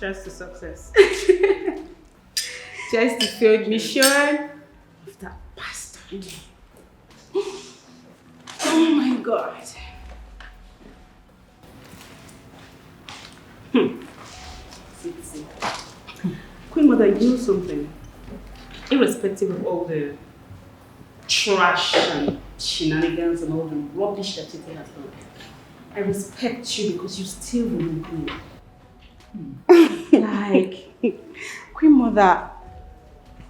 Cheers to success. Cheers to failed mission. Of that bastard. Oh my God. See. Queen Mother, you know something? Irrespective of all the trash and shenanigans and all the rubbish that Titi has done, I respect you because you still remain queen. Like, Queen Mother,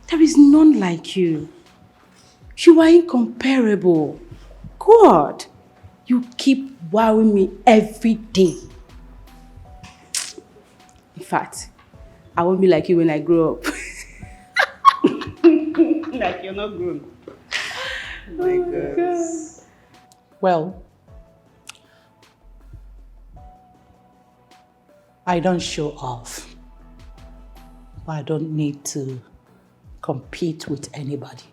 there is none like you. You are incomparable. God, you keep wowing me every day. In fact, I won't be like you when I grow up. Like you're not grown. Oh my God. Well, I don't show off. But I don't need to compete with anybody.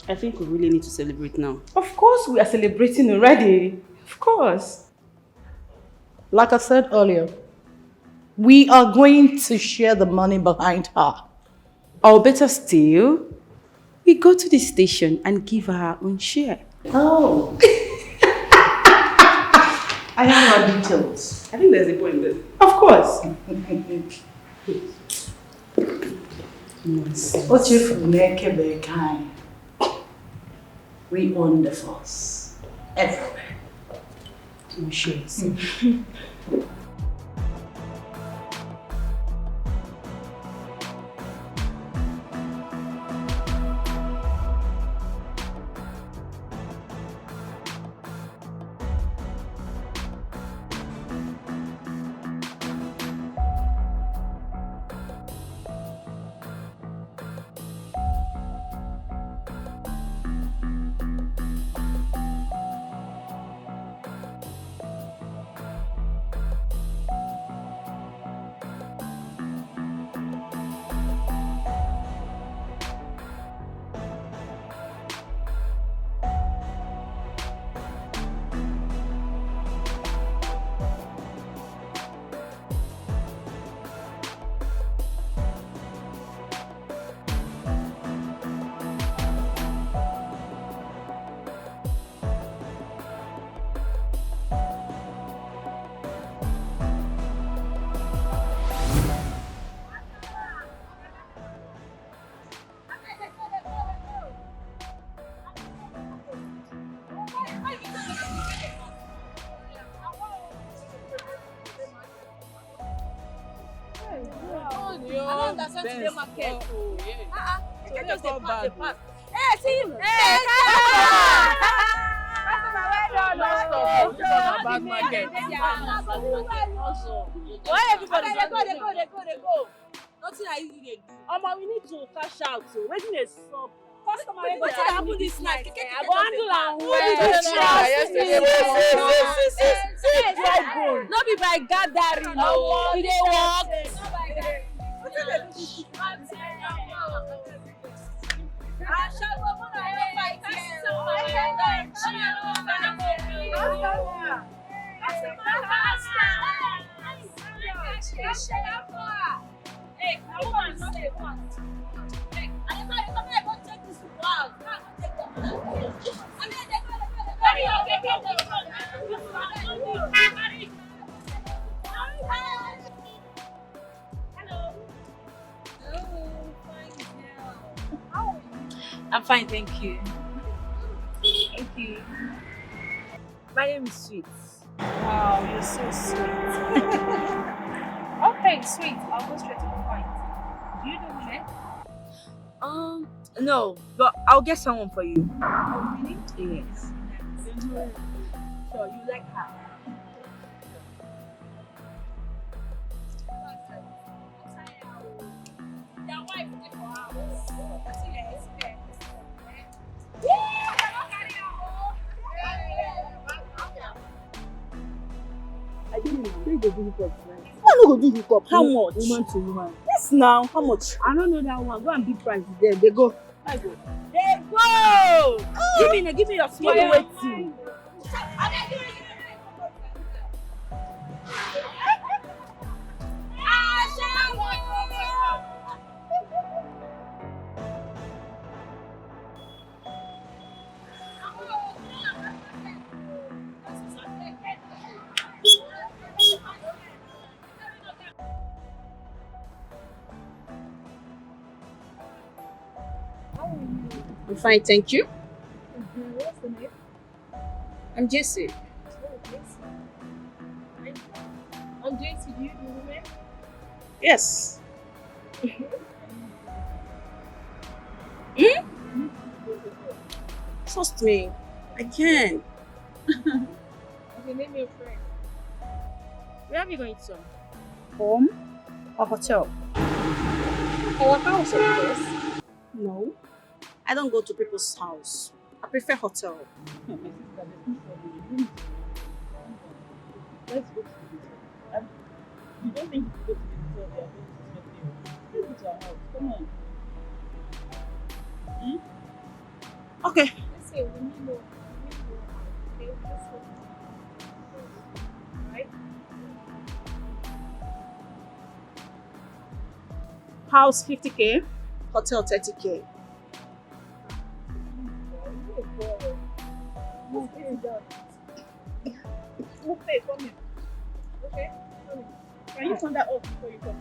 I think we really need to celebrate now. Of course we are celebrating already. Of course. Like I said earlier, we are going to share the money behind her. Or better still, we go to the station and give her her own share. Oh. I have more details. I think there's a point there. Of course. What's your kind? We own the force. Everywhere. I'm sure. We need to cash out. So wetin dey sup? Customer wey go happen this night. I go handle am well. No be by gathering. We dey work. Hey, I want to say once. Hey, I go take this to Vows. Hello. I'm fine, thank you. Thank you. My name is Sweet. Wow, you're so sweet. Okay, sweet. I'll go straight to the point. Do you do men? No, but I'll get someone for you. Oh, really? Yes. Sure, you like her. Your wife is for hours. I didn't know. Where go do hookup, right? I don't go do hookup. How much? Woman to woman. Yes, now. How much? I don't know that one. Go and big price there. They go. I go. They go! Give me your small waiting. I'm fine, thank you. What's the name? I'm Jesse. Oh, Jesse. I'm Jesse. Do you do women? Yes. Trust me, I can. Okay, name your friend. Where are we going to? Home or hotel? Our house, of course. No. I don't go to people's house. I prefer hotel. Let's go to the hotel. You don't think if you go to the hotel, they are going to spend you? Let's go to our house. Come on. Okay. Let's say we need more. Okay, let's go. Right? House 50k, hotel 30k. Move it down. Move it, come here. Okay? Come here. Can you turn that off before you come?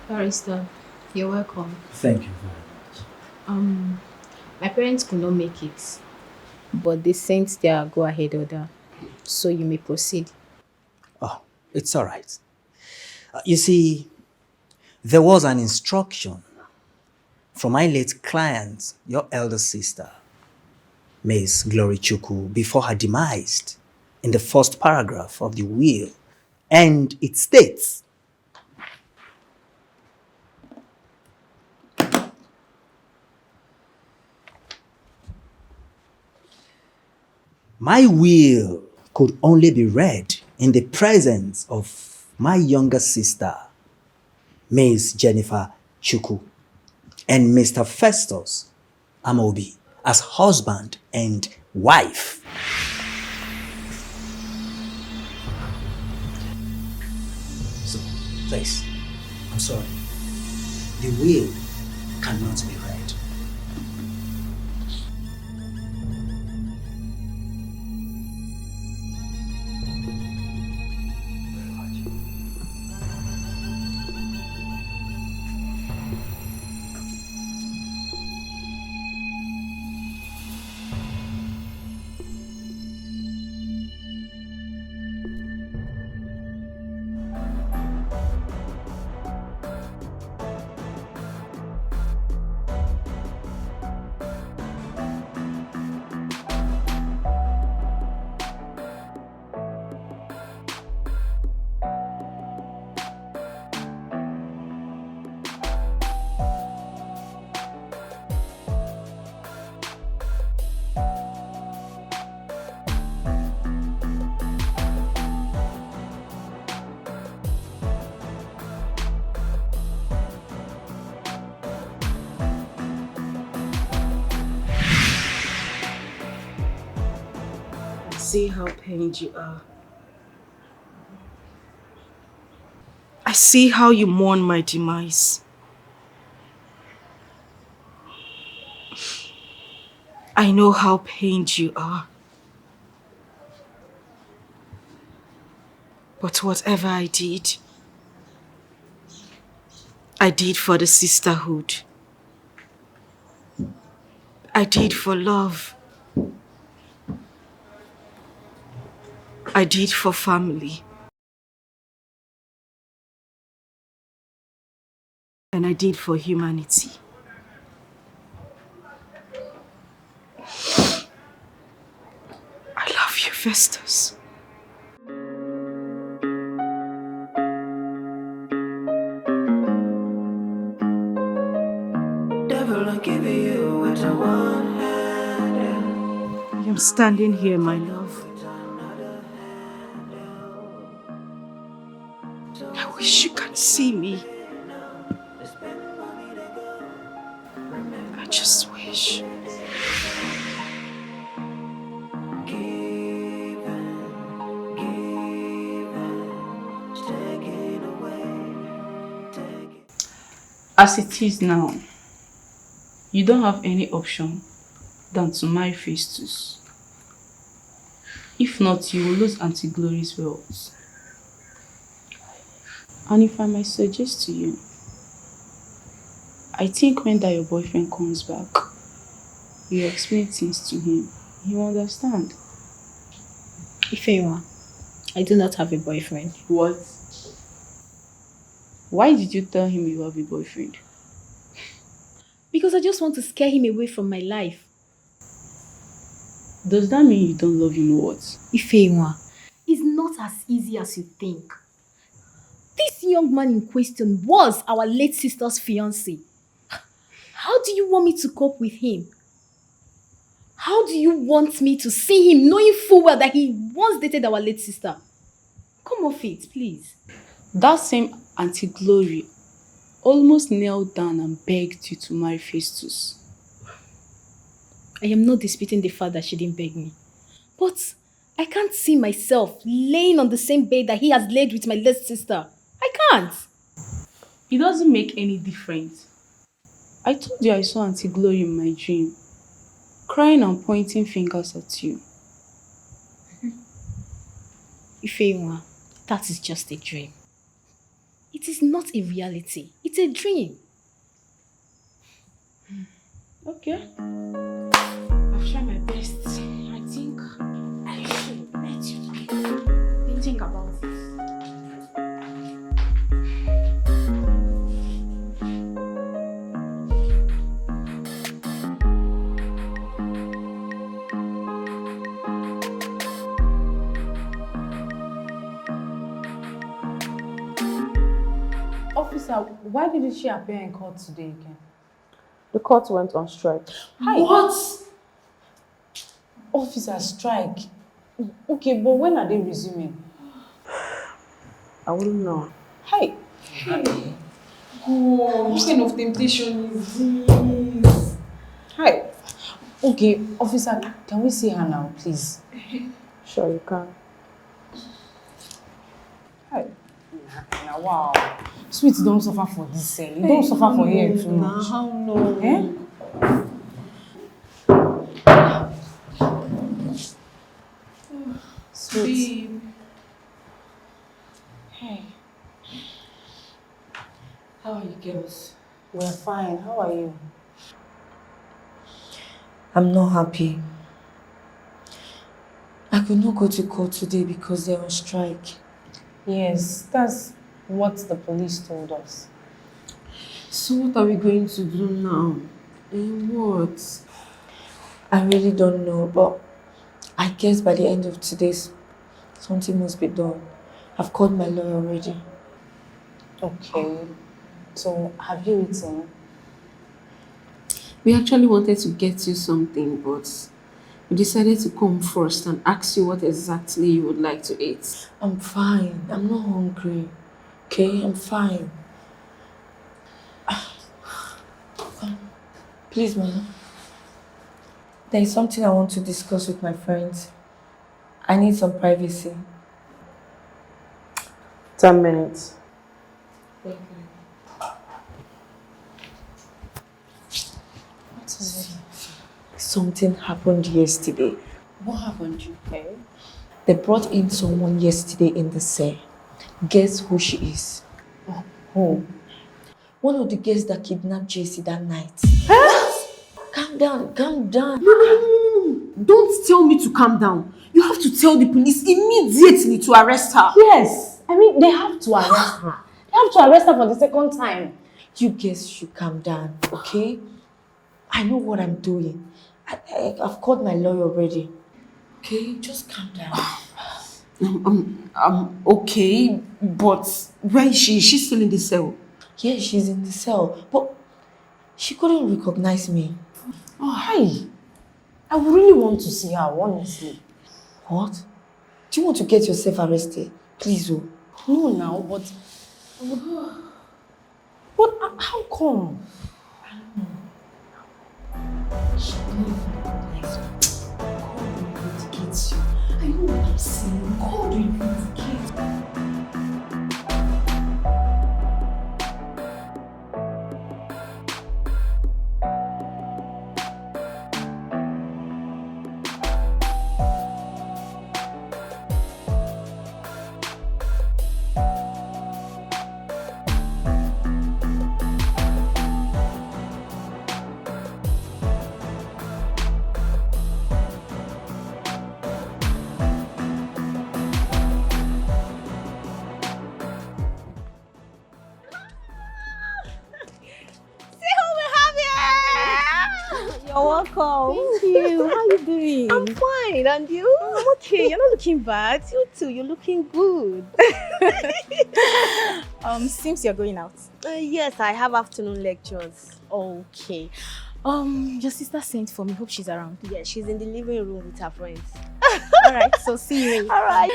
Barrister, you're welcome. Thank you very much. My parents could not make it, but they sent their go-ahead order, so you may proceed. Oh, it's all right. You see, there was an instruction from my late client, your elder sister, Miss Glory Chuku, before her demise in the first paragraph of the will. And it states, my will could only be read in the presence of my younger sister, Miss Jennifer Chuku, and Mr. Festus Amobi as husband and wife. So, please, I'm sorry. The will cannot be read. See how pained you are. I see how you mourn my demise. I know how pained you are. But whatever I did for the sisterhood. I did for love. I did for family. And I did for humanity. I love you, Festus. Devil, I give you what I want. I'm standing here, my love. I wish you could see me. I just wish. As it is now, you don't have any option than to marry Festus. If not, you will lose Auntie Glory's wealth. And if I might suggest to you, I think when that your boyfriend comes back, you explain things to him, he will understand. Ifewa, I do not have a boyfriend. What? Why did you tell him you have a boyfriend? Because I just want to scare him away from my life. Does that mean you don't love him or what? Ifewa, it's not as easy as you think. This young man in question was our late sister's fiancé. How do you want me to cope with him? How do you want me to see him knowing full well that he once dated our late sister? Come off it, please. That same Auntie Glory almost knelt down and begged you to marry Festus. I am not disputing the fact that she didn't beg me. But I can't see myself laying on the same bed that he has laid with my late sister. I can't. It doesn't make any difference. I told you I saw Auntie Glory in my dream, crying and pointing fingers at you. Ifewa, that is just a dream. It is not a reality. It's a dream. Okay. I've tried my best. I think I should let you think about it. Officer, why didn't she appear in court today again? The court went on strike. Hi. What? Officer, strike. Okay, but when are they resuming? I wouldn't know. Hi. Hey. Oh, what kind of temptation is this? Hi. Okay, officer, can we see her now, please? Sure, you can. Hi. Now, wow. Sweet, don't suffer for this cell. You don't suffer for here too much. How no? Eh? Sweet. Babe. Hey. How are you girls? We're fine. How are you? I'm not happy. I could not go to court today because they're on strike. Yes, that's what the police told us. So what are we going to do now? And what? I really don't know, but I guess by the end of today, something must be done. I've called my lawyer already. Okay. So, have you eaten? We actually wanted to get you something, but we decided to come first and ask you what exactly you would like to eat. I'm fine. I'm not hungry. Okay? I'm fine. Please, Mama. There is something I want to discuss with my friends. I need some privacy. 10 minutes. Okay. What is it? Something happened yesterday. What happened, okay? They brought in someone yesterday in the cell. Guess who she is? Oh, who? One of the girls that kidnapped JC that night. Calm down, calm down. No. Don't tell me to calm down. You have to tell the police immediately to arrest her. Yes. I mean, they have to arrest her. They have to arrest her for the second time. You guys should calm down, okay? I know what I'm doing. I've called my lawyer already. Okay, just calm down. Okay, but where is she? Is she still in the cell? Yeah, she's in the cell, but she couldn't recognize me. Oh, hi. I really want to see her, honestly. What? Do you want to get yourself arrested? Please, oh. No, now, but But how come? She don't even like God will vindicate you. I know what I'm saying. God will vindicate you. You're welcome. Thank you. How you doing? I'm fine, and you? I'm okay. You're not looking bad. You too, you're looking good. Seems you're going out. Yes, I have afternoon lectures. Okay. Your sister sent for me. Hope she's around. Yeah, she's in the living room with her friends. All right. So see you later. All right.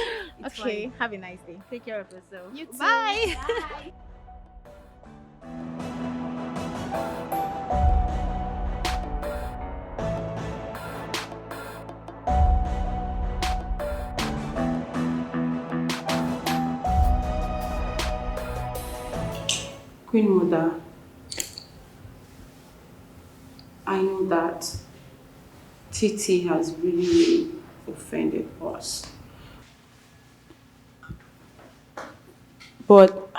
Okay. Fine. Have a nice day. Take care of yourself. You too. Bye. Bye. Queen Mother, I know that Titi has really offended us. But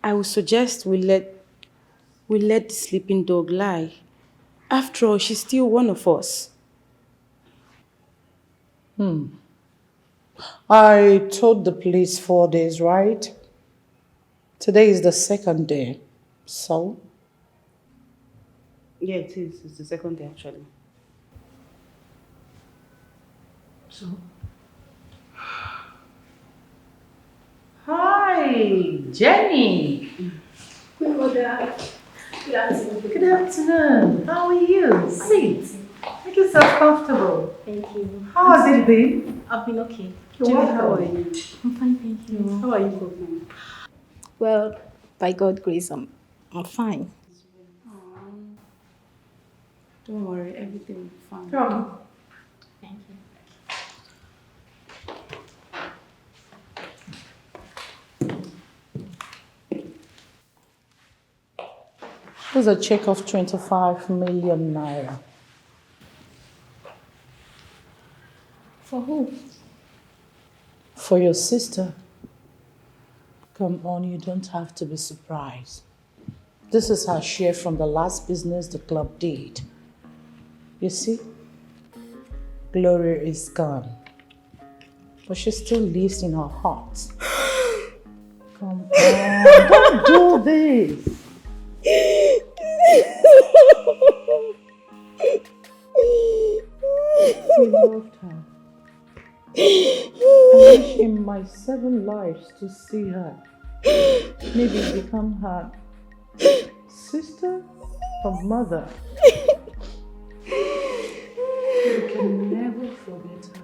I would suggest we let the sleeping dog lie. After all, she's still one of us. I told the police 4 days, right? Today is the second day. So? Yeah, it is. It's the second day, actually. So? Hi, Jenny. Queen Mother. Good afternoon. How are you? Sit. Make yourself comfortable. Thank you. How has it been? I've been okay. Jenny, how are you? I'm fine, thank you. How are you coping? Well, by God's grace, I'm fine. Don't worry, everything will be fine. Come. Thank you. Here's a check of 25 million naira. For who? For your sister. Come on, you don't have to be surprised. This is her share from the last business the club did. You see, Gloria is gone, but she still lives in her heart. Come on, don't do this. We loved her. I wish in my 7 lives to see her. Maybe become her sister or mother. We can never forget her.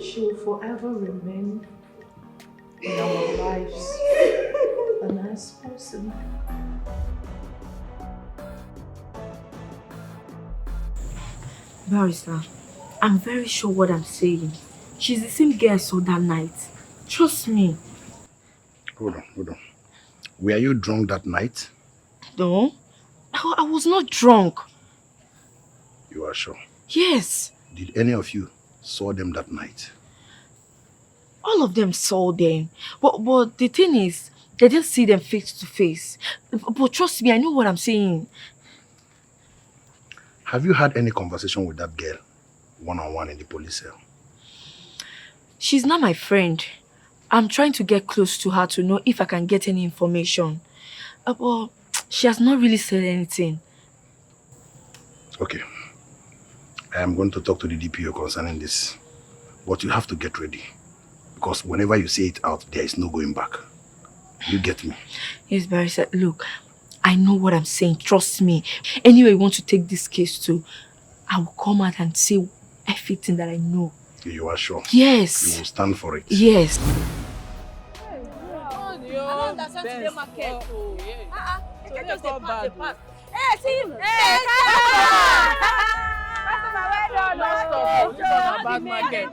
She will forever remain in our lives a nice person. Barrister, I'm very sure what I'm saying. She's the same girl I saw that night. Trust me. Hold on. Were you drunk that night? No, I was not drunk. You are sure? Yes. Did any of you saw them that night? All of them saw them. But the thing is, they didn't see them face to face. But trust me, I know what I'm saying. Have you had any conversation with that girl, one-on-one in the police cell? She's not my friend. I'm trying to get close to her to know if I can get any information. But she has not really said anything. Okay. I am going to talk to the DPO concerning this. But you have to get ready. Because whenever you say it out, there is no going back. You get me? Yes, Barrister. Look, I know what I'm saying. Trust me. Anyway, you want to take this case to, I will come out and say everything that I know. You are sure? Yes. You will stand for it? Yes. I don't understand today market. They can't just pass. Hey, see him. Hey, customer, well done. Bad market.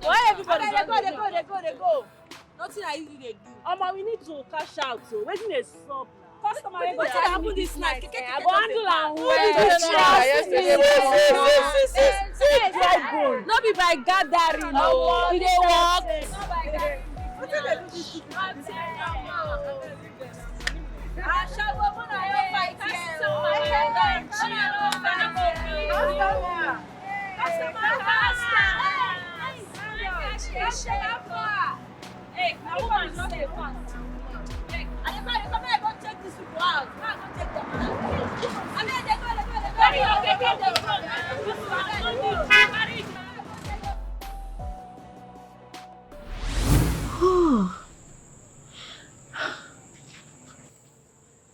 Why everybody they go. Nothing I usually they do. We need to cash out. So waiting a stop now. Customer, what happened this night? I go handle am well. No be by gathering. No, we dey walk. Hey, now woman is not a fan. I go check this people out. I go check them out. I mean,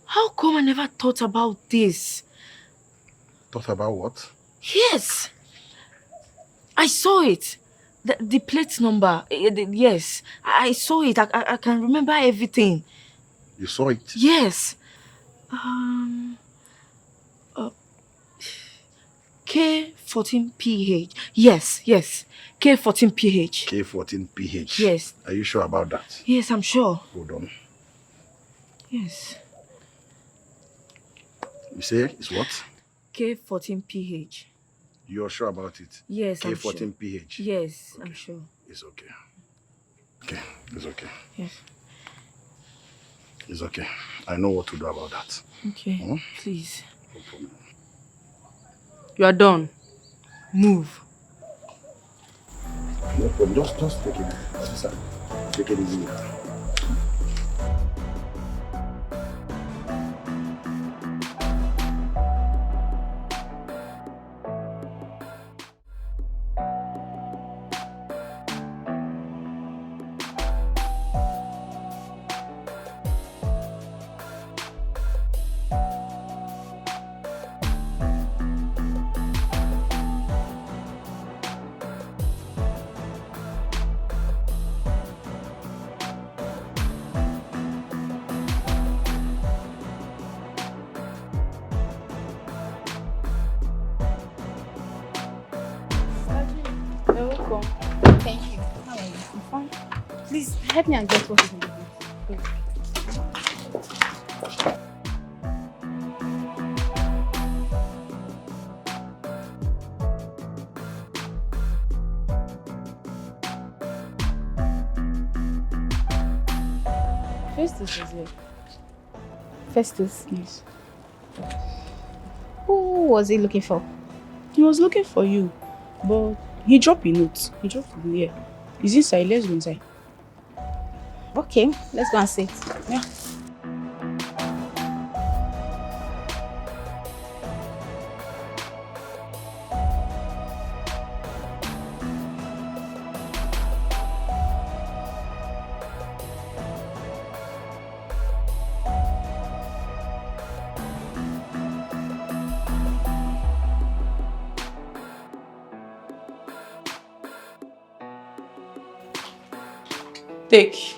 How come I never thought about this? Thought about what? Yes. I saw it. The plate number. Yes. I saw it. I can remember everything. You saw it? Yes. K14PH. Yes. K14PH. K14PH. Yes. Are you sure about that? Yes, I'm sure. Hold on. Yes. You say it's what? K14PH. You're sure about it? Yes, I'm sure. K14PH? Yes, okay. I'm sure. It's okay. Okay, it's okay. Yes. It's okay. I know what to do about that. Okay, please. No problem. You are done. Move. No problem. Just take it. Take it easy. Thank you. How are you? I'm fine. Please help me and get what is in the book. Festus is here. Festus? Yes. Who was he looking for? He was looking for you, but he dropped a note. He dropped it here. He's inside. Let's go inside. Okay, let's go and see it. Yeah. Take.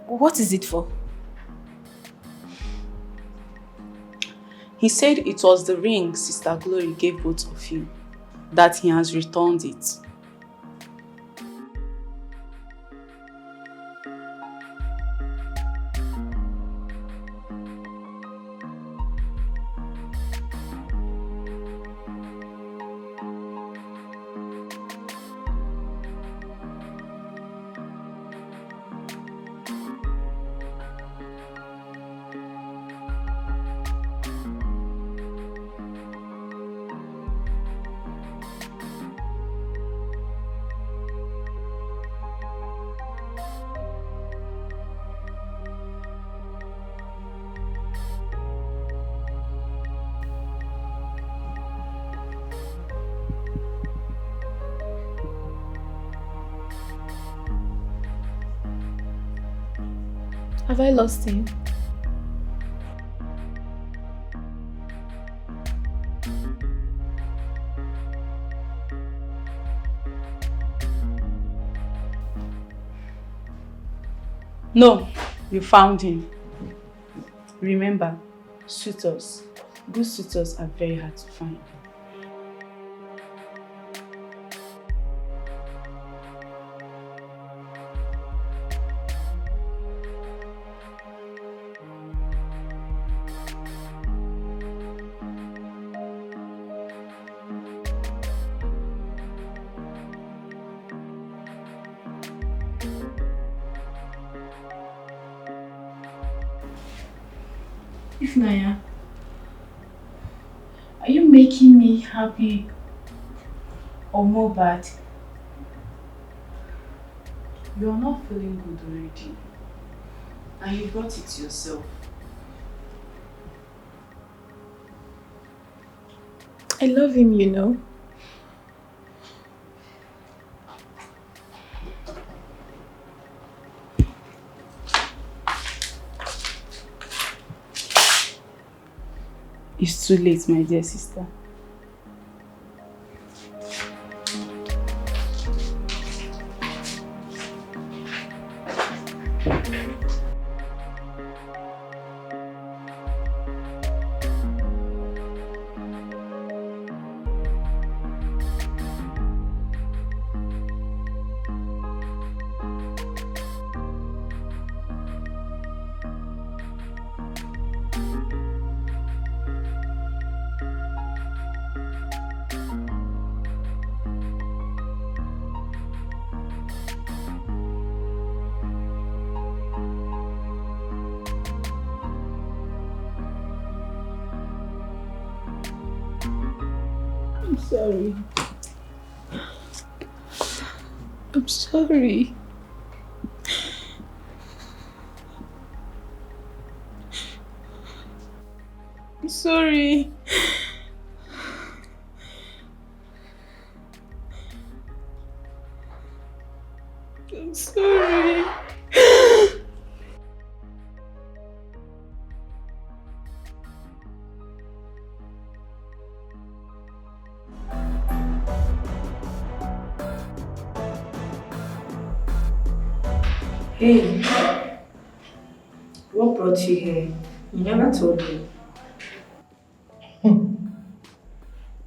What is it for? He said it was the ring Sister Glory gave both of you, that he has returned it. Have I lost him? No, you found him. Remember, suitors. Good suitors are very hard to find. If Naya, are you making me happy or more bad? You are not feeling good already. And you brought it yourself. I love him, you know. It's too late, my dear sister. I'm sorry. I'm sorry. I'm sorry. I'm sorry. Hey, what brought you here? You never told me.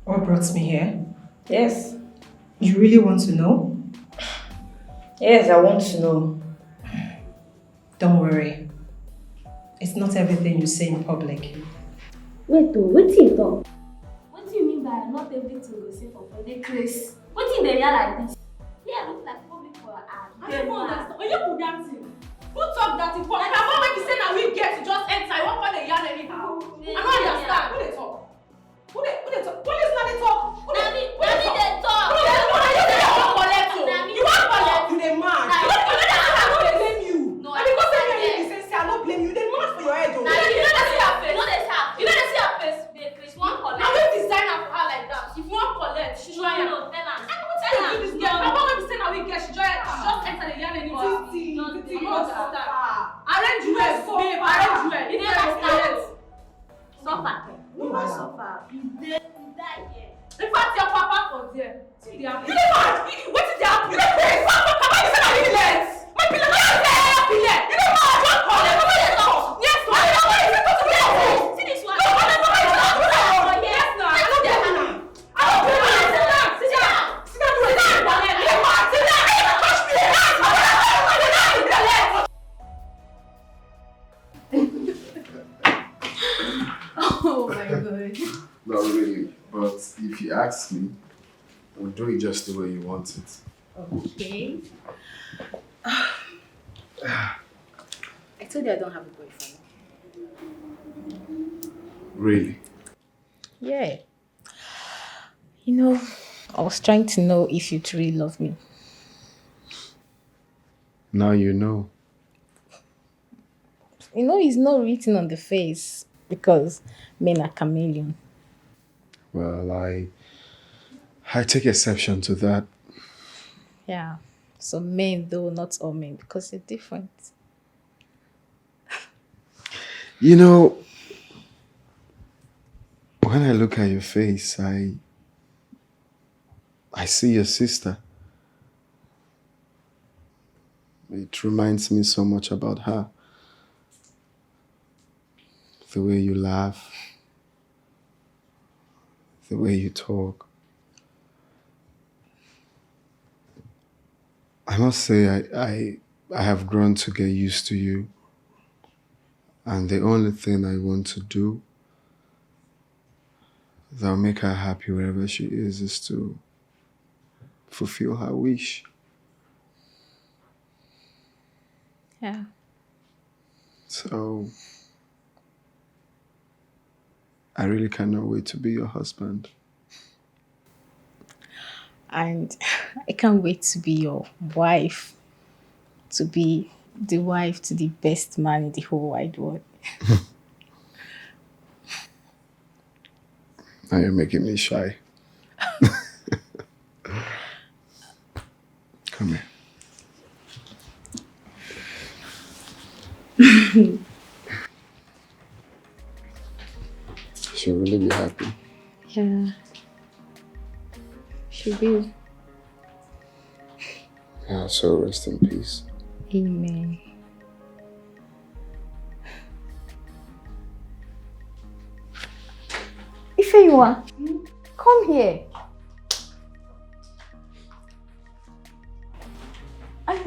What brought me here? Yes. You really want to know? Yes, I want to know. Don't worry. It's not everything you say in public. Wait, what you talk? What do you mean by not everything you say for public place? What in the real like this? Yeah, look like public for ad. I don't understand. When you put that thing, who talk that thing for? And I'm not when you say that we get to just enter. I won't call the yarn anyhow. I don't understand. Who they talk? Who they talk? Police not they talk. Who they talk? Who they won't collect you. You won't collect. You they mad. You won't collect. I don't blame you. No, and because I hear you say I don't blame you. They mad for your head. You know they see her face. You know they see her face. Chris won't collect. I will design her for her like that. If you won't collect, she try and tell her. Tell her do this girl. I'm not going to say now we get. She just enter the yarn and you understand. Arrange well, babe. Arrange well. You never collect. Suffer. You must suffer. You die here. In fact, your papa for there. See the happen. You dey mad? What is the happen? You dey crazy? Papa, you say na me let. My pillar. You say pillar. You dey mad? Don't call it. Papa dey talk. Yes, ma. I know you say to me. See this one. No, Papa dey talk. Yes, na. I know dey happen. I don't blame you. Sit down. Sit down. Sit down. Sit down. You dey mad? Sit down. You dey touch me. Oh my god. Not really, but if you ask me, we'll do it just the way you want it. Okay. I told you I don't have a boyfriend. Really? Yeah. You know, I was trying to know if you truly love me. Now you know. You know, it's not written on the face because men are chameleon. Well, I take exception to that. Yeah. So men, though, not all men, because you're different. You know, when I look at your face, I see your sister. It reminds me so much about her. The way you laugh, the way you talk. I must say I have grown to get used to you. And the only thing I want to do that'll make her happy wherever she is to fulfill her wish. Yeah. So, I really cannot wait to be your husband. And I can't wait to be your wife. To be the wife to the best man in the whole wide world. Now you're making me shy. Come here. She'll really be happy. Yeah. She will. Yeah, so rest in peace. Amen. Ifeyiwa, come here. And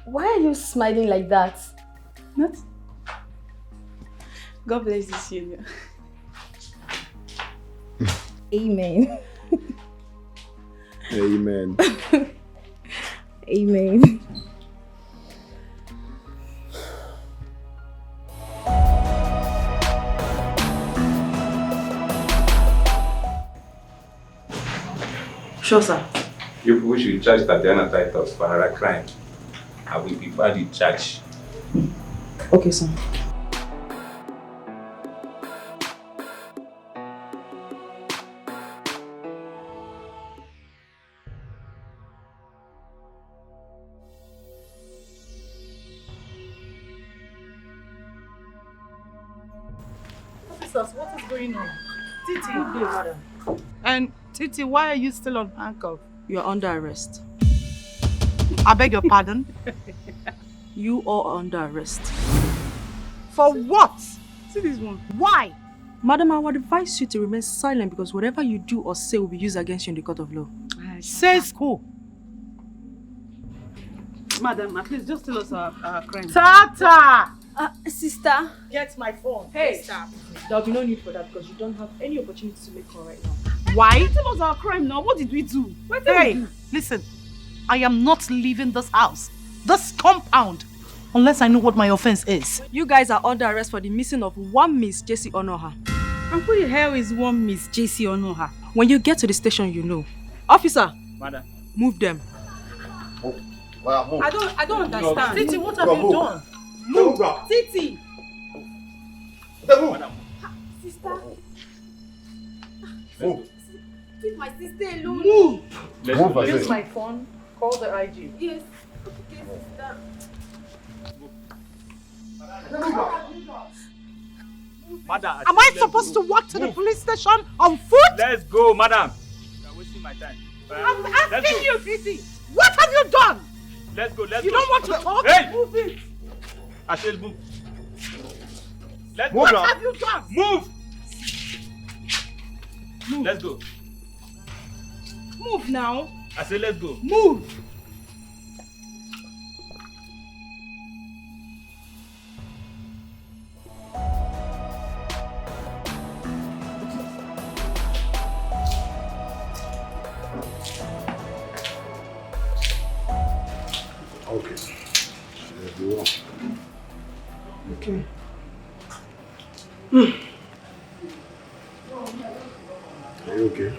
why are you smiling like that? Not. God bless this union. Amen. Amen. Amen. Sure, sir. If we should charge Tatiana Titus for her crime, I will prepare the charge. Okay, sir. Officers, what is going on? Titi. Good day, madam. And Titi, why are you still on handcuff? You are under arrest. I beg your pardon? You are under arrest. For what? See this one. Why? Madam, I would advise you to remain silent because whatever you do or say will be used against you in the court of law. Says who? Madam, please just tell us our crime. Tata! Sister. Get my phone. Hey, stop. There will be no need for that because you don't have any opportunity to make call right now. Why? Tell us our crime now. What did we do? What did Hey, we do? listen. I am not leaving this house, this compound, unless I know what my offense is. You guys are under arrest for the missing of one Miss JC Onoha. And who the hell is one Miss JC Onoha? When you get to the station, you know. Officer, Madam. move them. Wow, move. I don't understand. Titi, what have Go, you move. done? Move. Titi! Move. Sister. Move. Leave my sister alone. Move! Move, I Use say. my phone. Call the IG. Yes. Okay, sister. Madam, Am I supposed to walk to the police station on foot? Let's go, madam. You're wasting my time. I'm Let's asking go. you, Titi. What have you done? Let's go. You don't want to talk? Hey! Move it. I said move. Let's What go now. have you done? Move. Let's go. Move now. I said let's go. Move. Okay. There you are. Okay. Are you okay?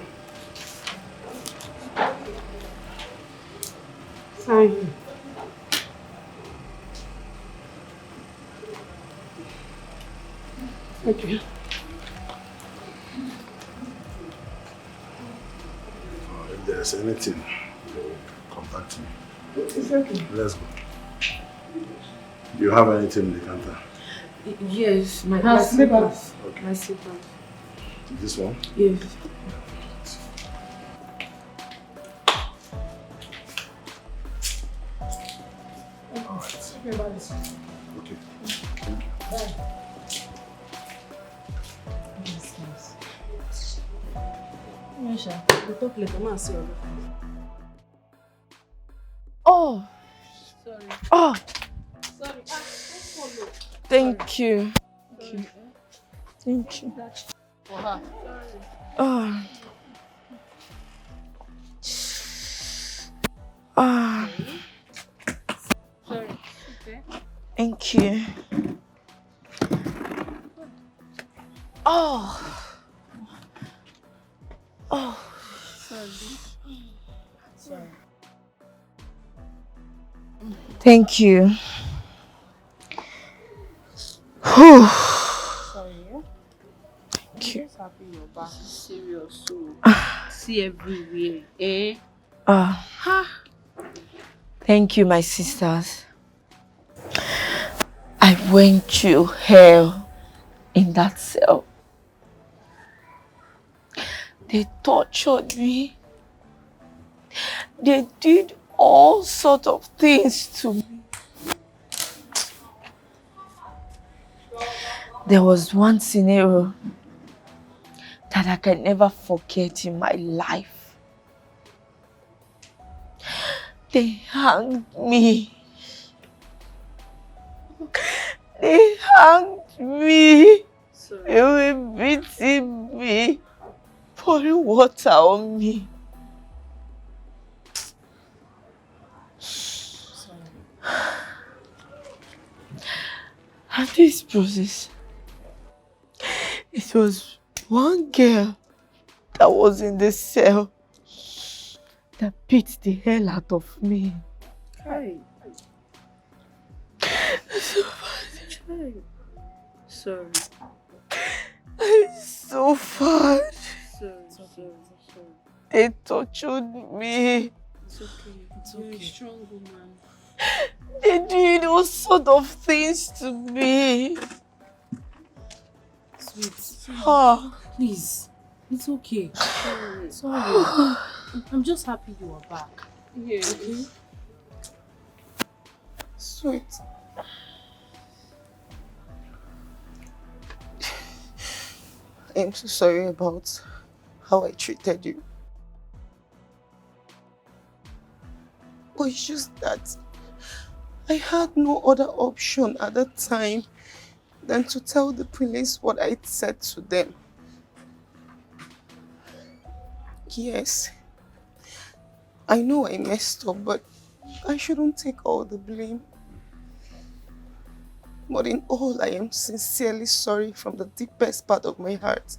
Fine. Okay. If there's anything, contact me. It's okay. Let's go. Do you have anything in the counter? Yes, my slippers. Okay. My slippers. This one? Yes. Okay, about this. Okay. Thank you. Bye. Misha, we'll talk later. Man, see you. Oh. Sorry. Oh. Sorry. Don't follow. Thank you. Thank you. Thank you. For her. Oh. Ah. Sorry. Okay. Thank you. Oh. Oh. Sorry. Sorry. Thank you. Whew. Sorry. Thank you. I'm just happy you're back. Serious. So see everywhere. Eh? Ah. Thank you, my sisters. I went through hell in that cell. They tortured me. They did all sorts of things to me. There was one scenario that I can never forget in my life. They hanged me. They hanged me. Sorry. They were beating me, pouring water on me. Sorry. And this process, it was one girl that was in the cell that beat the hell out of me. Hey. So Hey. Sorry. it's so bad. Sorry. They tortured me. It's okay. You're a strong woman. They did all sorts of things to me. Sweet. Oh. Please. It's okay. Sorry. I'm just happy you are back. Yeah. Okay? Sweet. I'm so sorry about how I treated you. But it's just that I had no other option at that time than to tell the police what I said to them. Yes, I know I messed up, but I shouldn't take all the blame. But in all, I am sincerely sorry from the deepest part of my heart.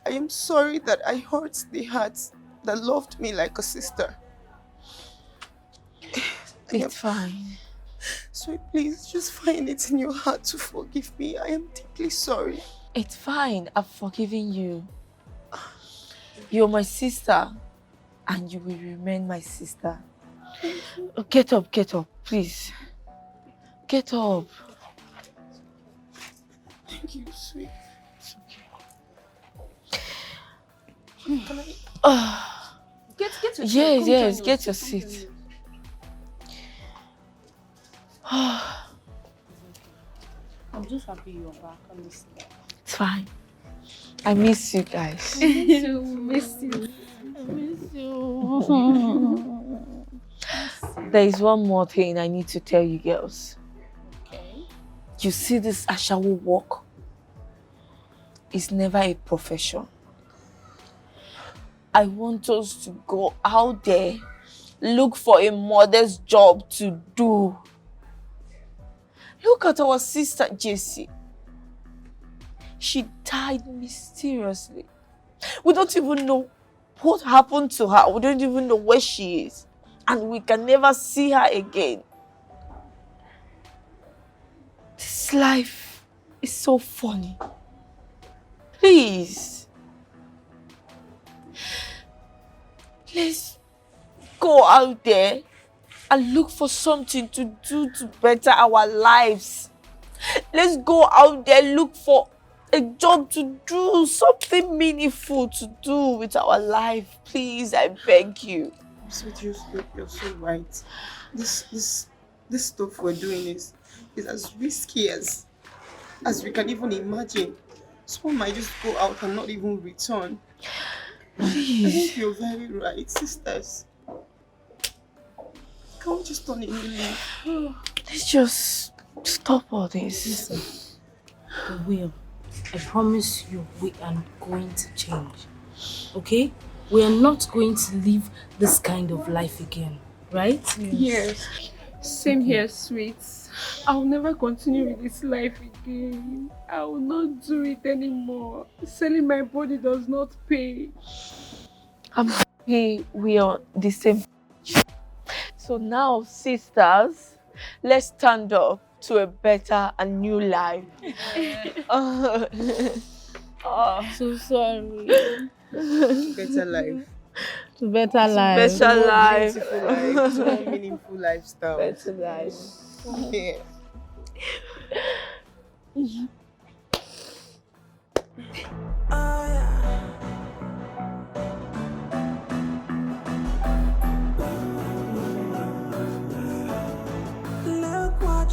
I am sorry that I hurt the hearts that loved me like a sister. It's fine. So please, just find it in your heart to forgive me. I am deeply sorry. It's fine. I've forgiven you. You're my sister, and you will remain my sister. Get up, please. Get up. Thank you, sweet. It's okay. Can I? Get your seat. Yes, get your seat. I'm just happy you're back, honestly. It's fine. I miss you guys. Miss you. I miss you. There is one more thing I need to tell you girls. Okay. You see, this ashawo work is never a profession. I want us to go out there, look for a modest job to do. Look at our sister Jessie. She died mysteriously. We don't even know what happened to her. We don't even know where she is. And we can never see her again. This life is so funny. Please. Let's go out there and look for something to do to better our lives. Let's go out there, look for a job to do, something meaningful to do with our life. Please, I beg you. Sweet, you're so right. This stuff we're doing is as risky as we can even imagine. Someone might just go out and not even return. Please. I think you're very right, sisters. Can't we just turn a new leaf? Let's just stop all this. Listen, we will. I promise you we are going to change. Okay? We are not going to live this kind of life again. Right? Yes. Same here, sweets. I'll never continue with this life again. I will not do it anymore. Selling my body does not pay. I'm happy we are the same. So now, sisters, let's stand up to a better and new life. So sorry. Better life. Better life. Better life. Beautiful life. More meaningful lifestyle. Better life. Yeah.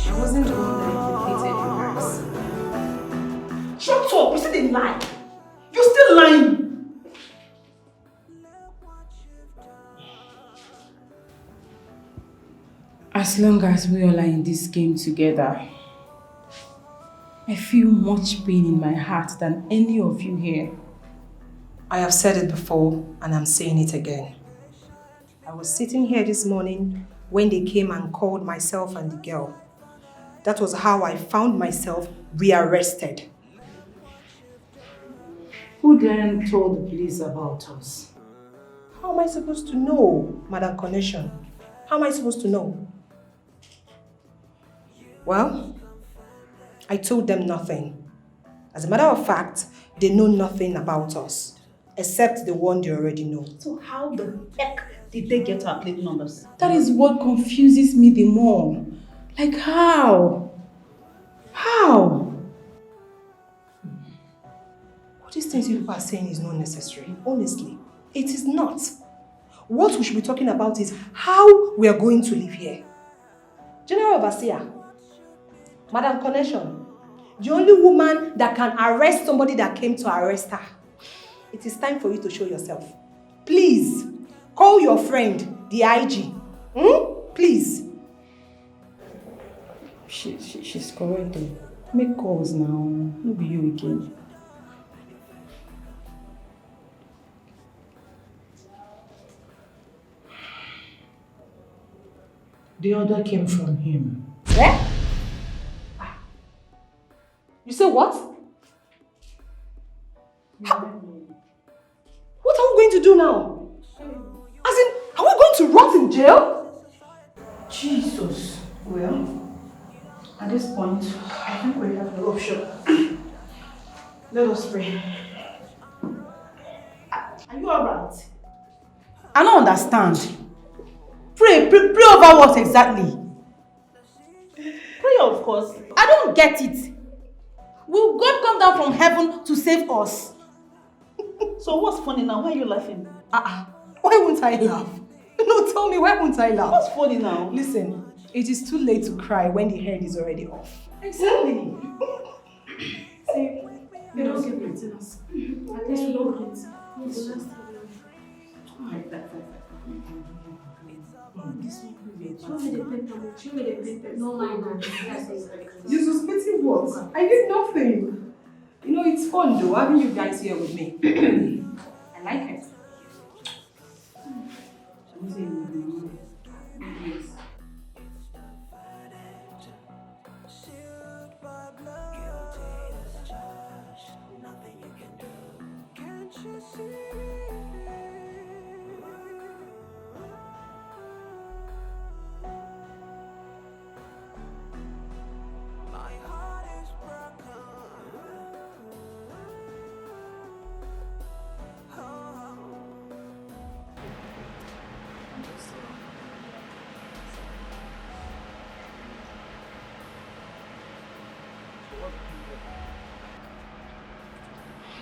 I wasn't the one that implicated you, guys. Shut up! You said a lie. You're still lying. As long as we all are in this game together, I feel much pain in my heart than any of you here. I have said it before and I'm saying it again. I was sitting here this morning when they came and called myself and the girl. That was how I found myself rearrested. Who then told the police about us? How am I supposed to know, Madam Connection? How am I supposed to know? Well, I told them nothing. As a matter of fact, they know nothing about us, except the one they already know. So how the heck did they get our plate numbers? That is what confuses me the more. Like how? How? All these things you people are saying is not necessary. Honestly, it is not. What we should be talking about is how we are going to live here. General Overseer, Madam Connection, the only woman that can arrest somebody that came to arrest her. It is time for you to show yourself. Please, call your friend, the IG. Please. She's correct though. Make calls now. No be you again. The order came from him. Eh? You say what? What are we going to do now? As in, are we going to rot in jail? Jesus. Well, at this point, I think we have no option. Let us pray. Are you alright? I don't understand. Pray over what exactly? Prayer, of course. I don't get it. Will God come down from heaven to save us? So what's funny now? Why are you laughing? Why won't I laugh? No, tell me, why won't I laugh? What's funny now? Listen, it is too late to cry when the head is already off. Exactly. See, they don't keep beating us. At least we don't get it. Yes. Alright, that. No line. You suspecting what? I did nothing. You know, it's fun though, having you guys here with me. I like it.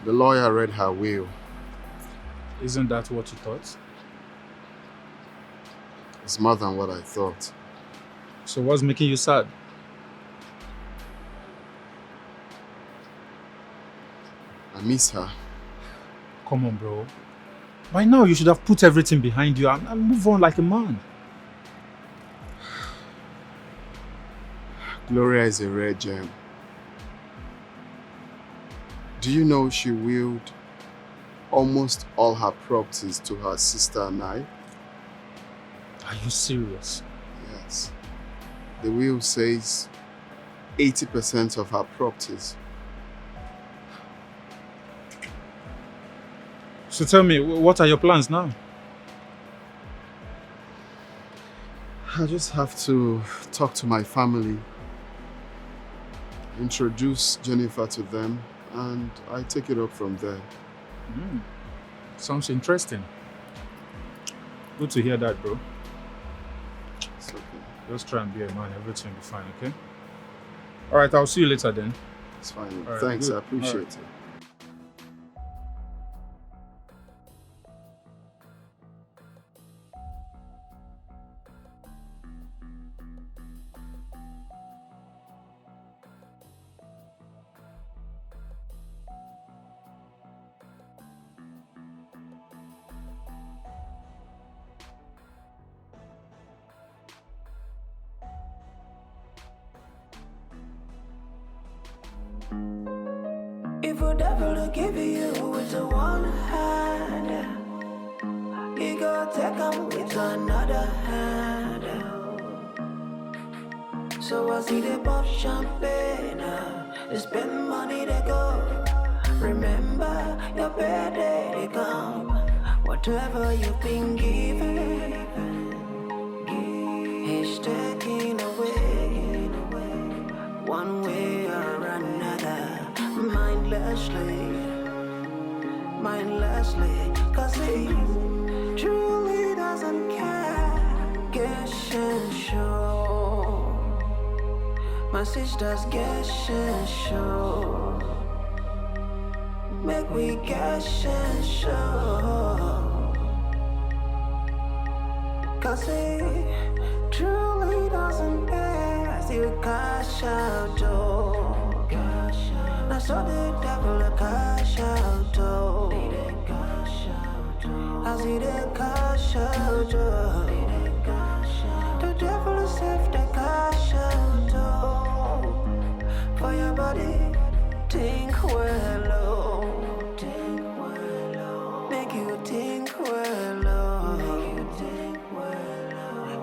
The lawyer read her will. Isn't that what you thought? It's more than what I thought. So what's making you sad? I miss her. Come on, bro. By now you should have put everything behind you and move on like a man. Gloria is a rare gem. Do you know she willed almost all her properties to her sister and I? Are you serious? Yes. The will says 80% of her properties. So tell me, what are your plans now? I just have to talk to my family, introduce Jennifer to them, and I take it up from there. Sounds interesting. Good to hear that, bro. It's okay. Just try and be a man, everything will be fine, okay? Alright, I'll see you later then. It's fine. All right, Thanks, good. I appreciate All right. it. If a devil to give you with a one hand, he go take him with another hand. So I see the pop champagne, they spend money they go. Remember your birthday they come. Whatever you've been given, he's taking away, one way or another. Mindlessly, cause he truly doesn't care. Guess and show. My sisters guess and show. Make we guess and show. Cause he truly doesn't care. Still cash out door. I saw the devil a cash out, oh. I see the cash out, oh. The devil is safe, the cash out, oh. For your body, think well, oh. Make you think well, oh.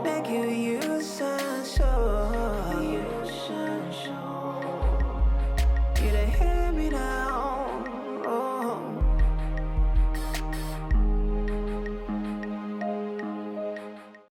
Make you use sense, oh.